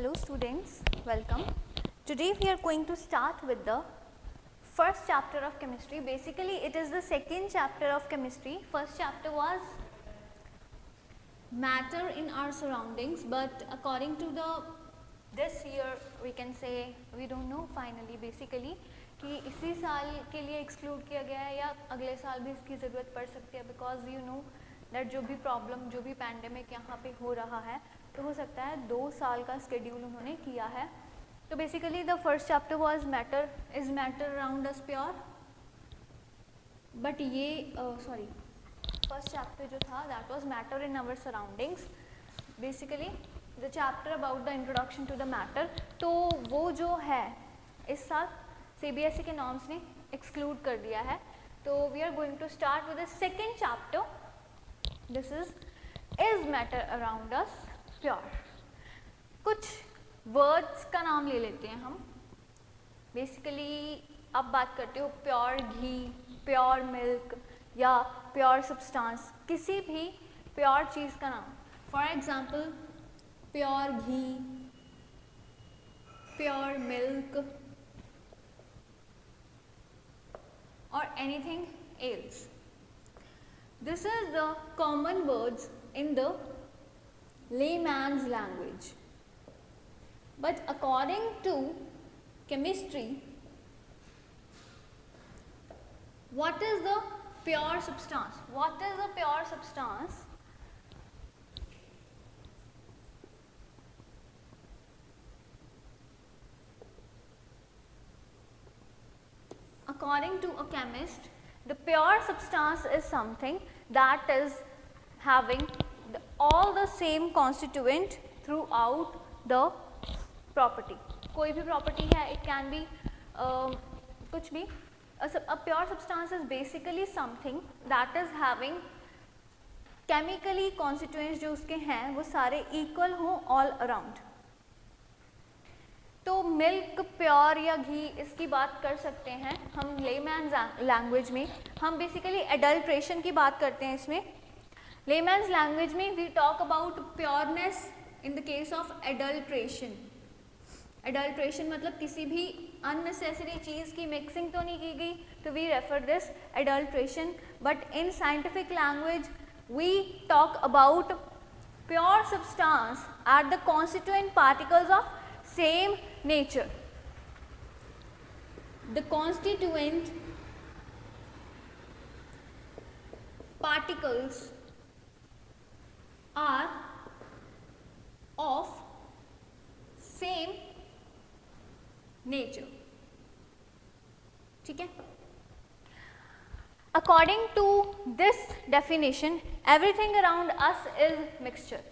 Hello students, welcome. Today we are going to start with the first chapter of chemistry. Basically it is the second chapter of chemistry. First chapter was matter in our surroundings, but according to this year we can say we don't know finally basically कि इसी साल के लिए exclude किया गया है या अगले साल भी इसकी ज़रूरत पड़ सकती है, बिकॉज यू नो दैट जो भी प्रॉब्लम जो भी पैंडेमिक यहाँ पे हो रहा है तो हो सकता है 2 साल का स्केड्यूल उन्होंने किया है. तो basically the first chapter was matter is matter around us pure, but ये सॉरी फर्स्ट चैप्टर जो था that was matter in our surroundings. Basically the chapter about the introduction to the matter, तो वो जो है इस साल CBSE के नॉर्म्स ने एक्सक्लूड कर दिया है. तो we are going to start with the second chapter. This is matter around us pure. कुछ वर्ड्स का नाम ले लेते हैं हम. बेसिकली अब बात करते हो प्योर घी, प्योर मिल्क या प्योर सब्सटेंस, किसी भी प्योर चीज़ का नाम. For example pure ghee, pure milk or anything else. This is the common words in the layman's language. But according to chemistry, what is the pure substance? What is the pure substance? According to a chemist, the pure substance is something that is having all the same constituent throughout the property. कोई भी property है, it can be कुछ भी. A pure substance is basically something that is having chemically constituents जो उसके हैं वो सारे equal हों all around. तो मिल्क प्योर या घी इसकी बात कर सकते हैं हम लेमैन्स लैंग्वेज में. हम बेसिकली एडल्ट्रेशन की बात करते हैं इसमें. लेमैन्स लैंग्वेज में we talk about pureness in the case of adulteration. Adulteration मतलब किसी भी अननेसेसरी चीज़ की मिक्सिंग तो नहीं की गई, तो we refer this adulteration. But in scientific language we talk about pure substance at the constituent particles of same nature. The constituent particles are of same nature. ठीक है. According to this definition, everything around us is mixture.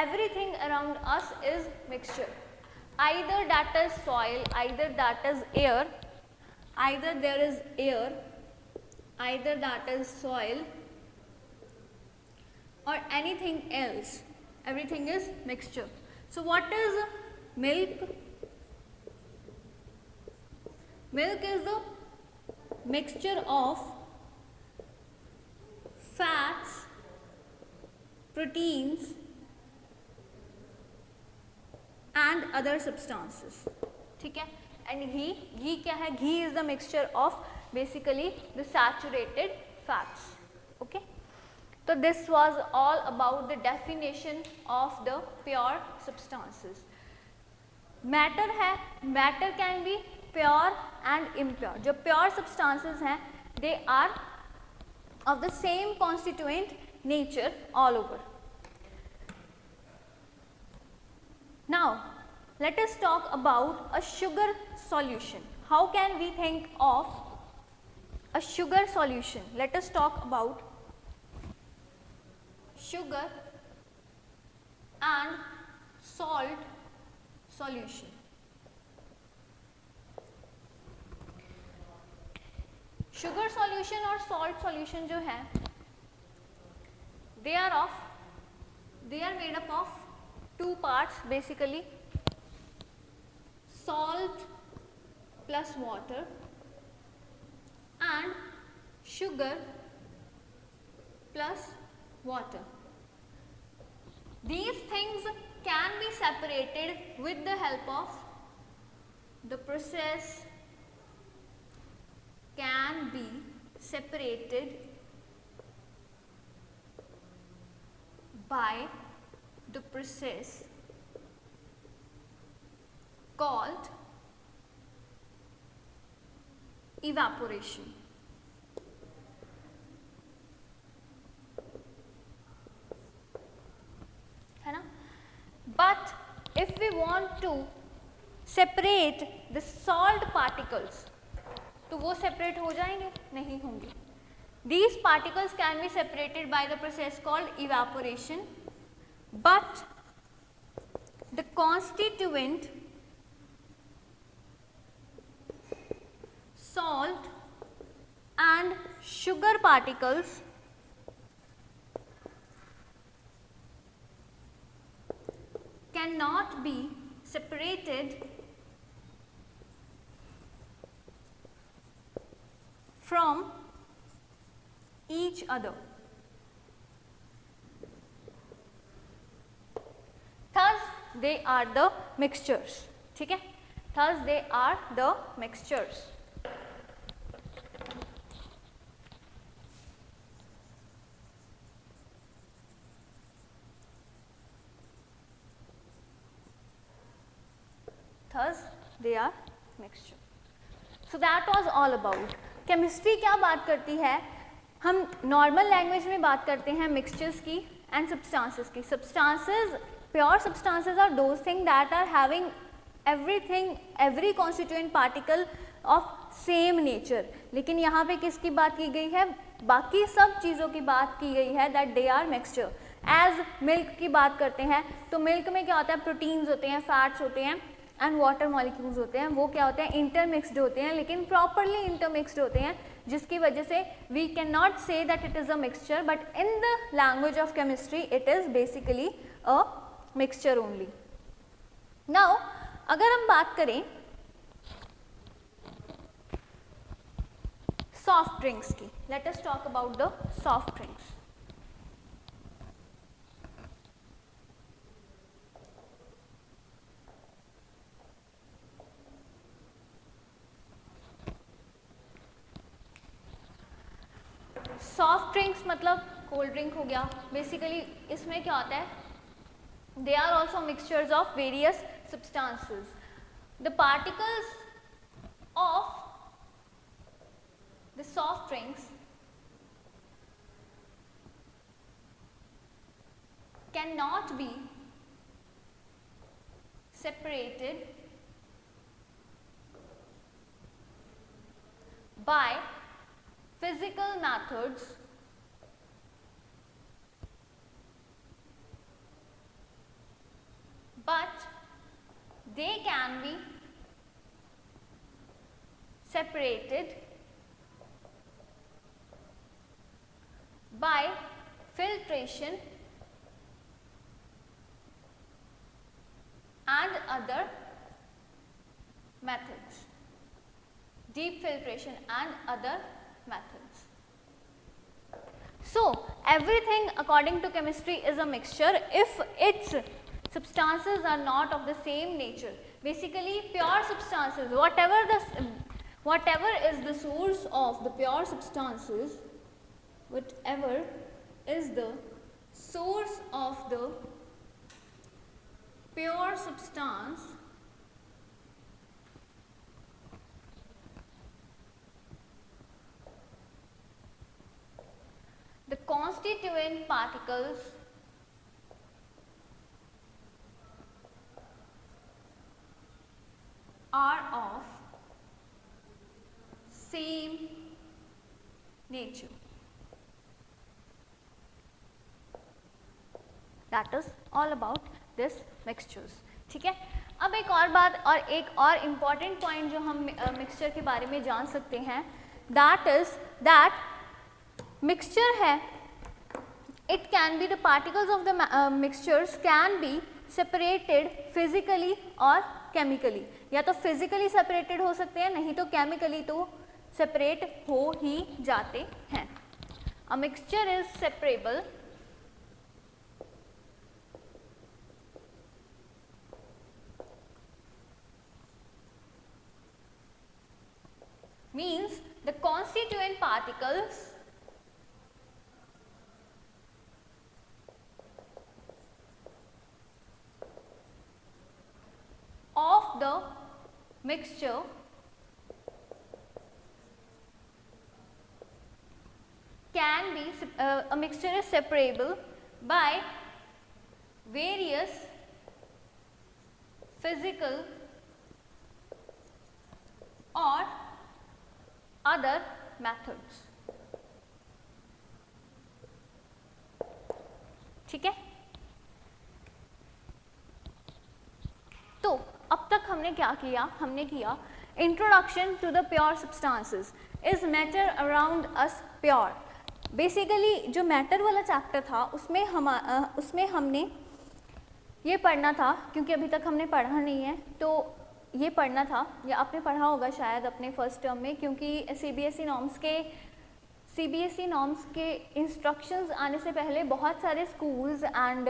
Everything around us is mixture. Either that is soil, either that is air, either there is air, either that is soil or anything else. Everything is mixture. So what is milk? Milk is the mixture of fats, proteins and other substances. ठीक है. and घी क्या है? घी is the mixture of basically the saturated fats. okay. तो this was all about the definition of the pure substances. matter है, matter can be pure and impure. जो pure substances हैं they are of the same constituent nature all over. Now let us talk about a sugar solution. How can we think of a sugar solution? Let us talk about sugar and salt solution. Sugar solution और salt solution जो है they are made up of two parts basically, salt plus water and sugar plus water. These things can be separated with the help of the process can be separated by the process called evaporation. है ना? But if we want to separate the salt particles, तो वो separate हो जाएंगे? नहीं होंगे. These particles can be separated by the process called evaporation, but the constituent salt and sugar particles cannot be separated from each other. Thus they are the mixtures. ठीक है? Thus they are the mixtures. Thus they are mixture. So that was all about. Chemistry क्या बात करती है? हम normal language में बात करते हैं मिक्सचर्स की एंड सब्सटेंसेस की. Substances, pure substances are those thing that are having everything, every constituent particle of same nature. लेकिन यहाँ पे किसकी बात की गई है? बाकी सब चीज़ों की बात की गई है that they are mixture. As milk की बात करते हैं तो मिल्क में क्या होता है? प्रोटीन्स होते हैं, फैट्स होते हैं एंड वाटर मॉलिक्यूल्स होते हैं. वो क्या होते हैं? इंटरमिक्सड होते हैं, लेकिन प्रॉपरली इंटरमिक्सड होते हैं, जिसकी वजह से we can not say that it is a mixture, but in the language of chemistry it is basically a mixture only. Now अगर हम बात करें सॉफ्ट ड्रिंक्स की, let us talk about the soft drinks. Soft drinks मतलब cold drink हो गया. Basically इसमें क्या होता है? They are also mixtures of various substances. The particles of the soft drinks can not be separated by physical methods but they can be separated by filtration and other methods, deep filtration and other methods. So everything according to chemistry is a mixture if its substances are not of the same nature. Basically pure substances, whatever is the source of the pure substances, whatever is the source of the pure substance the constituent particles are of same nature. That is all about this mixtures. ठीक है? अब एक और बात और एक और important point जो हम मिक्सचर के बारे में जान सकते हैं, दैट इज दैट मिक्सचर है, it can be the particles of the mixtures can be separated physically और केमिकली. या तो फिजिकली सेपरेटेड हो सकते हैं, नहीं तो केमिकली तो सेपरेट हो ही जाते हैं. A mixture is separable means the constituent particles of the mixture can be a mixture is separable by various physical or other methods. ठीक है, तो अब तक हमने क्या किया, हमने किया introduction to the pure substances. Is matter around us pure. Basically जो मैटर वाला चैप्टर था उसमें हमने ये पढ़ना था, क्योंकि अभी तक हमने पढ़ा नहीं है तो ये पढ़ना था, या आपने पढ़ा होगा शायद अपने फर्स्ट टर्म में, क्योंकि सीबीएसई नॉर्म्स के इंस्ट्रक्शंस आने से पहले बहुत सारे स्कूल्स एंड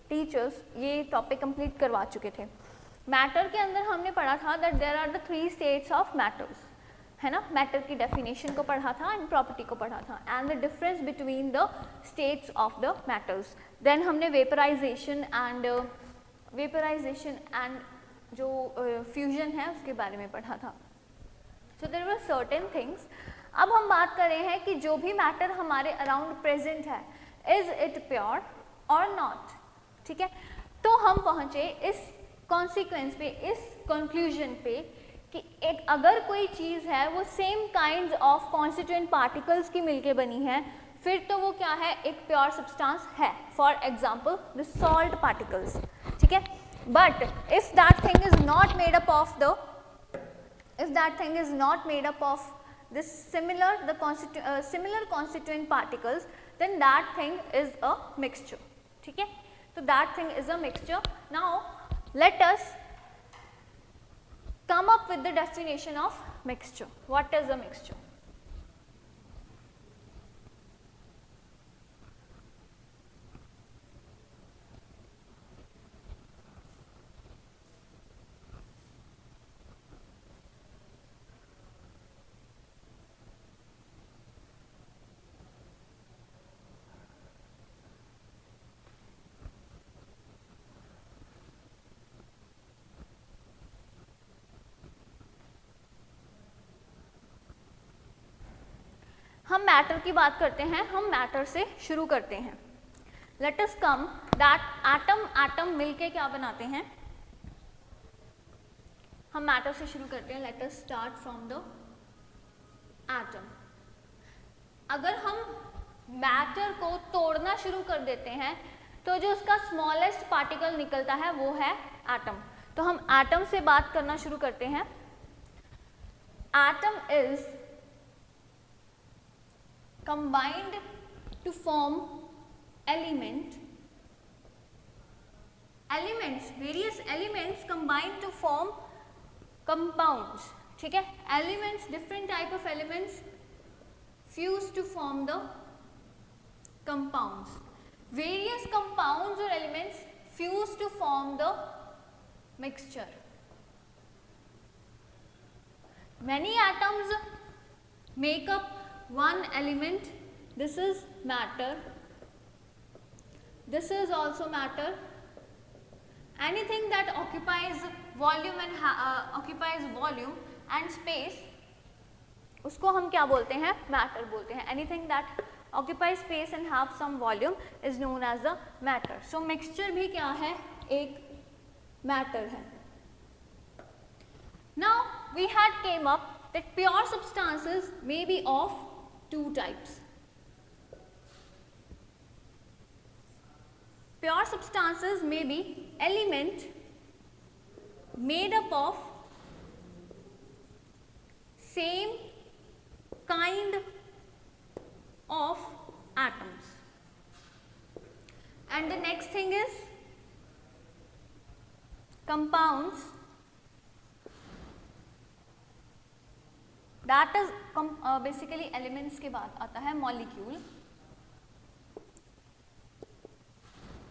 टीचर्स ये टॉपिक कंप्लीट करवा चुके थे. मैटर के अंदर हमने पढ़ा था that there are the 3 states of matters, है ना. मैटर की डेफिनेशन को पढ़ा था एंड प्रॉपर्टी को पढ़ा था and the difference between the states of the matters. Then हमने वेपराइजेशन एंड जो फ्यूजन है उसके बारे में पढ़ा था. So there were certain things. अब हम बात कर रहे हैं कि जो भी मैटर हमारे अराउंड प्रेजेंट है, इज इट प्योर और नॉट. ठीक है, तो हम पहुंचे इस कॉन्सिक्वेंस पे, इस कंक्लूजन पे कि एक अगर कोई चीज़ है वो same kinds of constituent particles की मिलके बनी है, फिर तो वो क्या है, एक प्योर सब्सटेंस है. For example the salt particles. ठीक है, but if that thing is not made up of this similar constituent particles, then that thing is a mixture. ठीक है, तो that thing is a mixture. Now let us come up with the definition of mixture. What is a mixture? हम matter की बात करते हैं, हम matter से शुरू करते हैं. Let us come that atom मिलके क्या बनाते हैं, हम मैटर से शुरू करते हैं. Let us start from the atom. अगर हम मैटर को तोड़ना शुरू कर देते हैं तो जो उसका स्मॉलेस्ट पार्टिकल निकलता है वो है एटम. तो हम एटम से बात करना शुरू करते हैं. Atom is combined to form various elements combined to form compounds. ठीक है, elements, different type of elements fuse to form the compounds. Various compounds or elements fuse to form the mixture. Many atoms make up one element. This is matter, this is also matter. Anything that occupies volume and space, उसको हम क्या बोलते हैं, matter बोलते हैं. Anything that occupies space and have some volume is known as the matter. So mixture भी क्या है, एक matter है. Now we had came up that pure substances may be of 2 types. Pure substances may be element made up of same kind of atoms. And the next thing is compounds that is basically elements के बाद आता है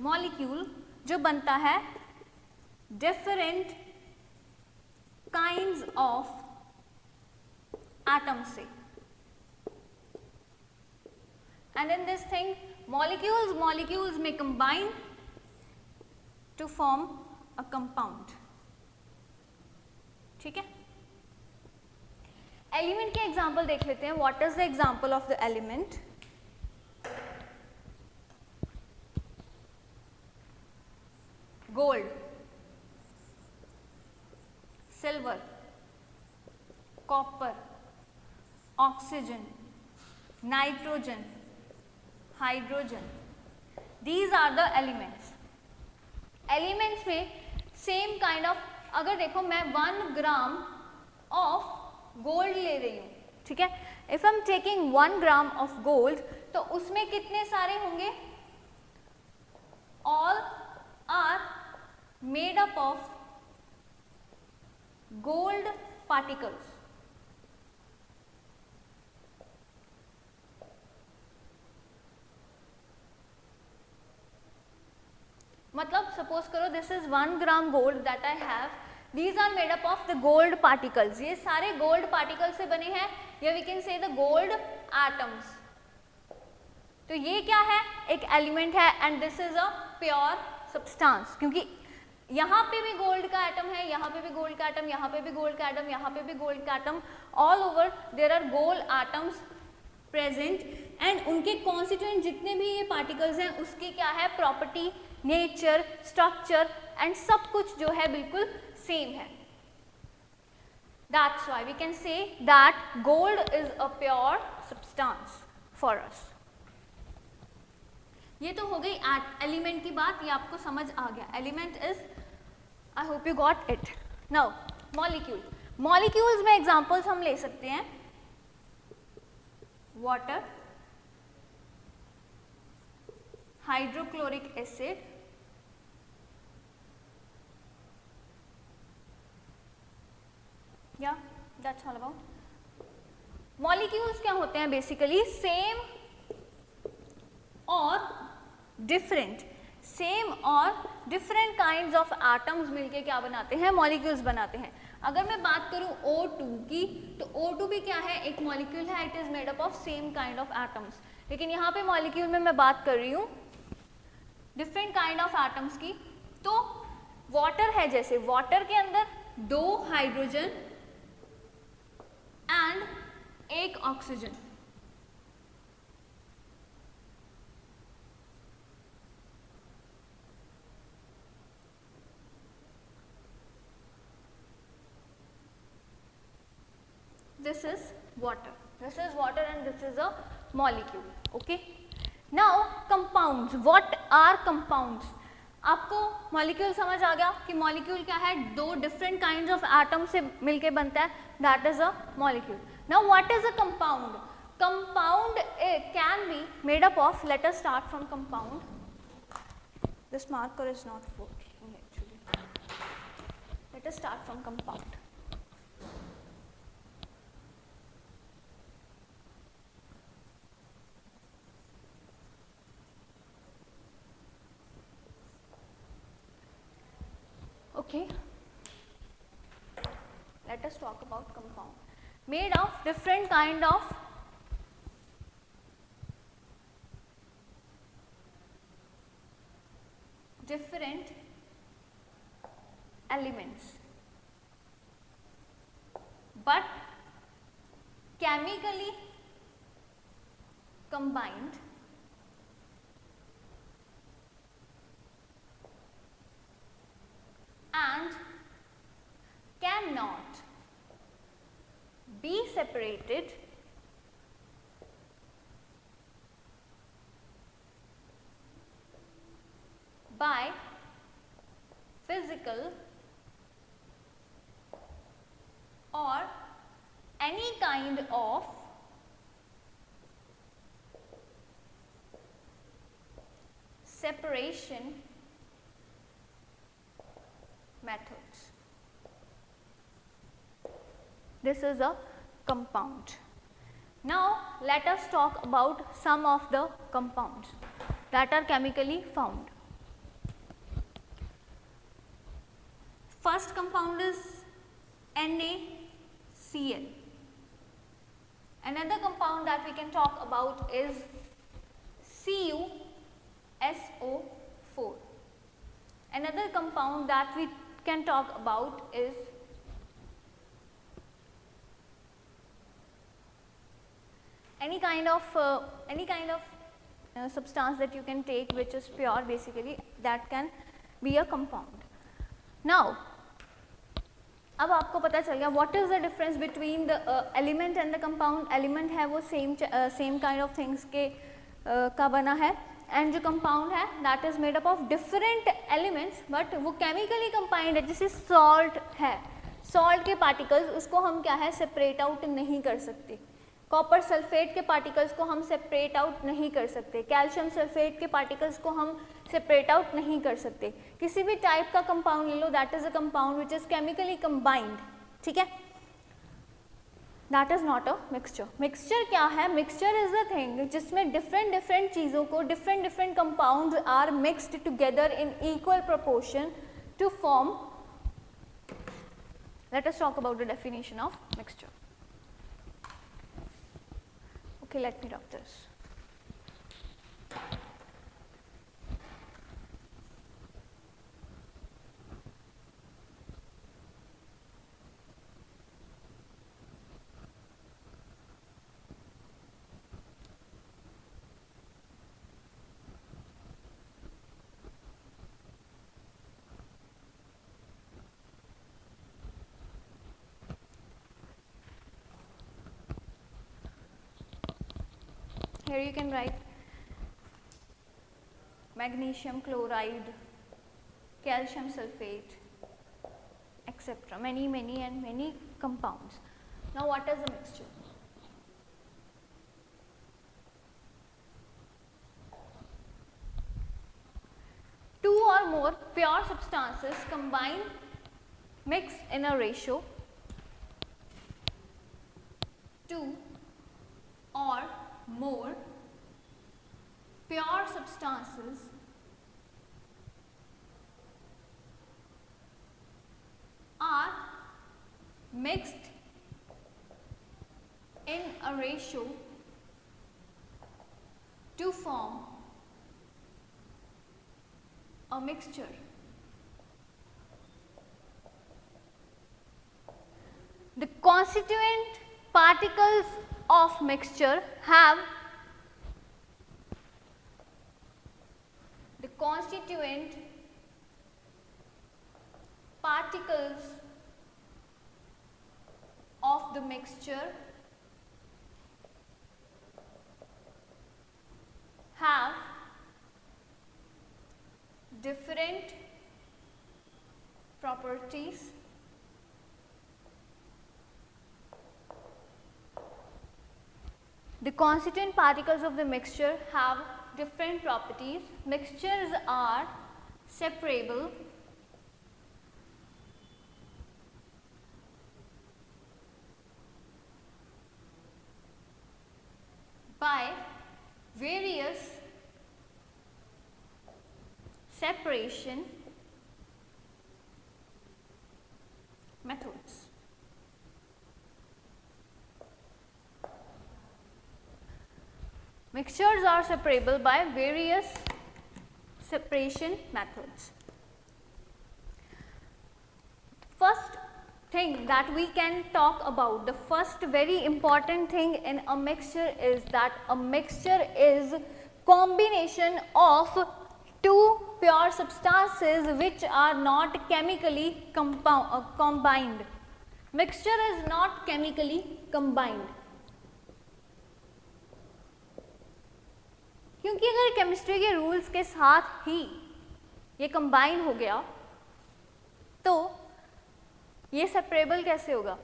molecule जो बनता है different kinds of atom से. And in this thing molecules may combine to form a compound. ठीक है. एलिमेंट के एग्जाम्पल देख लेते हैं. What is the example of the element? Gold, silver, copper, oxygen, nitrogen, hydrogen. These are the elements. Elements में same kind of, अगर देखो मैं 1 ग्राम ऑफ गोल्ड ले रही हूँ, ठीक है. If I am taking 1 gram of gold, तो उसमें कितने सारे होंगे? All are made up of gold particles. मतलब सपोज करो this is 1 gram gold that I have. These are made up of the gold particles. ये सारे gold particles से बने हैं, या we can say the gold atoms. तो ये क्या है? एक element है and this is a pure substance. क्योंकि यहाँ पे भी गोल्ड का एटम है, यहाँ पे भी गोल्ड का एटम, यहाँ पे भी गोल्ड का एटम, यहाँ पे भी गोल्ड का atom. All over there are gold atoms present and उनके कॉन्स्टिट्यूएंट जितने भी ये पार्टिकल्स हैं उसकी क्या है? प्रॉपर्टी, नेचर, स्ट्रक्चर एंड सब कुछ जो है बिल्कुल सेम है. That's why we can say that gold is a pure substance for us. ये तो हो गई एलिमेंट की बात, ये आपको समझ आ गया. Element is, I hope you got it. Now molecule. Molecules में एग्जांपल्स हम ले सकते हैं. वाटर, हाइड्रोक्लोरिक एसिड, या दैट्स ऑल अबाउट. मॉलिक्यूल्स क्या होते हैं? बेसिकली सेम और डिफरेंट, सेम और डिफरेंट काइंड्स ऑफ एटम्स मिलके क्या बनाते हैं? मॉलिक्यूल्स बनाते हैं. अगर मैं बात करूं O2 की, तो O2 भी क्या है? एक मॉलिक्यूल है. It is made up of same kind of atoms. लेकिन यहाँ पे मॉलिक्यूल में मैं बात कर रही हूँ डिफरेंट काइंड ऑफ एटम्स की. तो वाटर है, जैसे वाटर के अंदर 2 hydrogen and 1 oxygen. This is water. This is water and this is a molecule. Okay. Now compounds. What are compounds? आपको मॉलिक्यूल समझ आ गया कि मॉलिक्यूल क्या है? 2 डिफरेंट काइंड्स ऑफ एटम से मिलके बनता है. That is a molecule. Now what is a compound? Compound can be made up of, let us start from compound. This marker is not working actually. Let us start from compound. Okay, let us talk about compound. Made of different kind of different elements, but chemically combined and cannot be separated by physical or any kind of separation methods. This is a compound. Now let us talk about some of the compounds that are chemically found. First compound is NaCl. Another compound that we can talk about is CuSO4. Another compound that we can talk about is any kind of substance that you can take which is pure, basically that can be a compound. Now अब आपको पता चल गया what is the difference between the element and the compound. element है वो same kind of things के का बना है, and जो compound है that is made up of different elements but वो chemically combined है. जैसे salt है, salt के particles उसको हम क्या है separate out नहीं कर सकते. कॉपर सल्फेट के पार्टिकल्स को हम सेपरेट आउट नहीं कर सकते. कैल्शियम सल्फेट के पार्टिकल्स को हम सेपरेट आउट नहीं कर सकते. किसी भी टाइप का कंपाउंड ले लो, that is a compound which is chemically combined. ठीक है, that is not a mixture. Mixture क्या है? मिक्सचर इज अ थिंग जिसमें डिफरेंट डिफरेंट चीज़ों को, different different compounds are mixed together in equal proportion to form. Let us talk about the definition of mixture. Okay, let me rub this. Here you can write magnesium chloride, calcium sulfate, etc. Many compounds. Now what is a mixture? Two or more pure substances combine, mix in a ratio 2 or more pure substances are mixed in a ratio to form a mixture. The constituent particles of mixture have the constituent particles of the mixture have different properties The constituent particles of the mixture have different properties. Mixtures are separable by various separation methods. Mixtures are separable by various separation methods. First thing that we can talk about, the first very important thing in a mixture is that a mixture is combination of two pure substances which are not chemically combined. Mixture is not chemically combined. क्योंकि अगर chemistry के rules के साथ ही ये combine हो गया तो ये सेपरेबल कैसे होगा?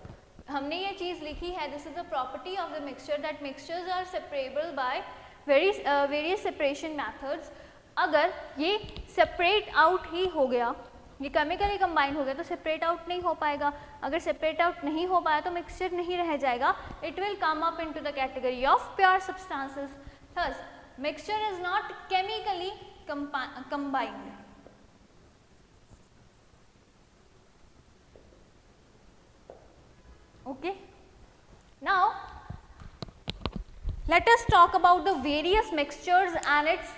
हमने ये चीज़ लिखी है, this is a property of the mixture that mixtures are separable by various separation methods. अगर ये सेपरेट आउट ही हो गया, ये केमिकली कंबाइन हो गया तो सेपरेट आउट नहीं हो पाएगा. अगर सेपरेट आउट नहीं हो पाया तो मिक्सचर नहीं रह जाएगा. It will come up into the category of pure substances. Thus mixture is not chemically combined. Okay. Now Let us talk about the various mixtures and its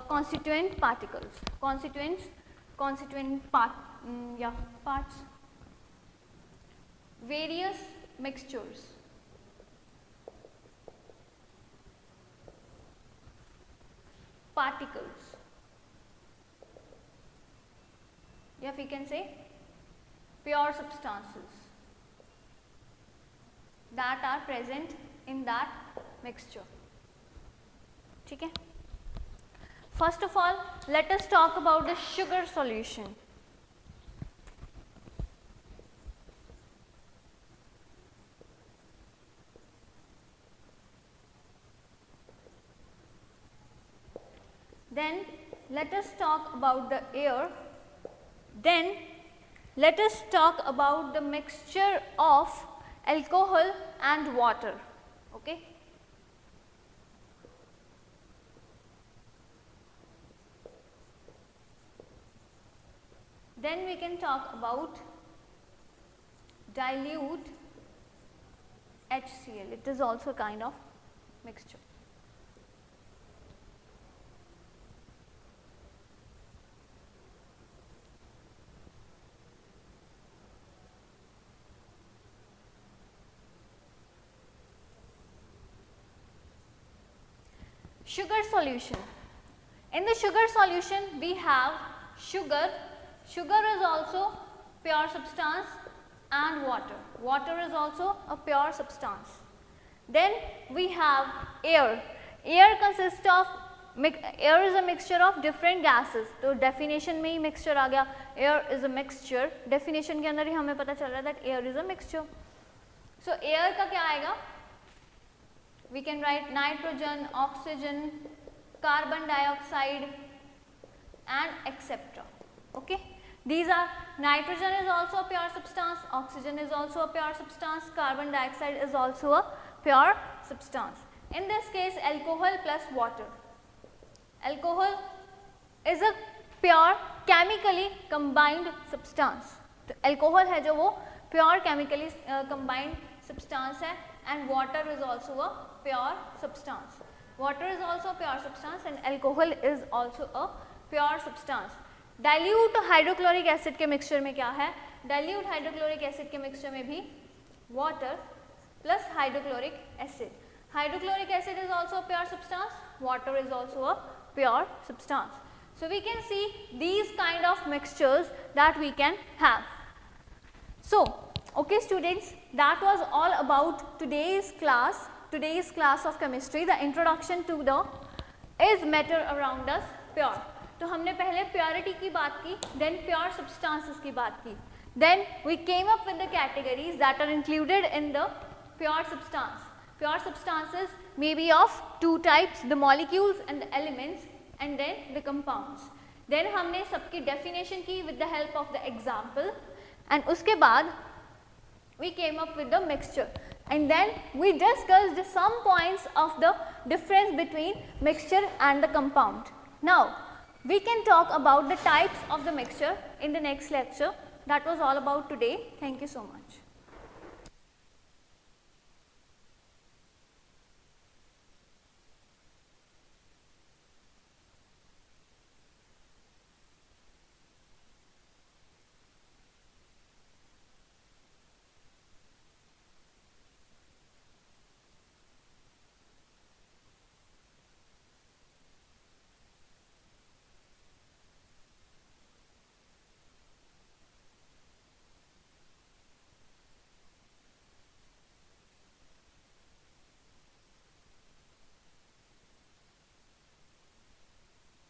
constituent particles. Constituent parts. Various mixtures. Particles. Yeah, we can say pure substances that are present in that mixture. ठीक है? First of all, let us talk about the sugar solution. Then let us talk about the air. Then let us talk about the mixture of alcohol and water. Okay? Then we can talk about dilute HCl. It is also a kind of mixture. Sugar solution. In the sugar solution we have sugar. Sugar is also pure substance and water. Water is also a pure substance. Then we have air. Air consists of air is a mixture of different gases. तो definition में ही mixture आ गया. Air is a mixture. Definition के अंदर ही हमें पता चल रहा है that air is a mixture. So air का क्या आएगा? We can write nitrogen, oxygen, carbon dioxide and etc. Okay. These are, nitrogen is also a pure substance, oxygen is also a pure substance, carbon dioxide is also a pure substance. In this case, alcohol plus water. Alcohol is a pure chemically combined substance. तो alcohol है जो वो pure chemically combined substance है, and water is also a pure substance. Water is also a pure substance and alcohol is also a pure substance. Dilute hydrochloric acid के mixture में क्या है? Dilute hydrochloric acid के mixture में भी water plus hydrochloric acid. Hydrochloric acid is also pure substance, water is also a pure substance. So we can see these kind of mixtures that we can have. So okay students, that was all about today's class of chemistry. The introduction to the is matter around us pure. तो हमने पहले purity की बात की, then pure substances की बात की, then we came up with the categories that are included in the pure substance. Pure substances may be of two types, the molecules and the elements and then the compounds. Then हमने सबकी definition की with the help of the example, and उसके बाद we came up with the mixture, and then we discussed some points of the difference between mixture and the compound. Now we can talk about the types of the mixture in the next lecture. That was all about today. Thank you so much.